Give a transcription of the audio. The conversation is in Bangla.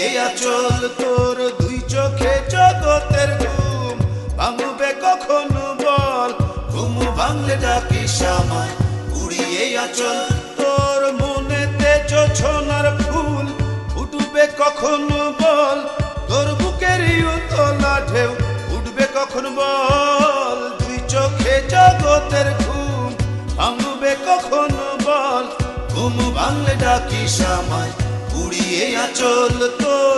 উড়িয়ে আচল তোর দুই চোখে জগতের ঘুম ভাঙবে কখনো বল ঘুম ভাঙলে ডাকিস আমায় উড়িয়ে আচল তোর মনেতে জোছনার ফুল ফুটবে কখনো বল তোর বুকেরই উতলা ঢেউ উঠবে কখন বল দুই চোখে জগতের ঘুম ভাঙবে কখনো বল ঘুম ভাঙলে ডাকিস আমায় উড়িয়ে আচল তোর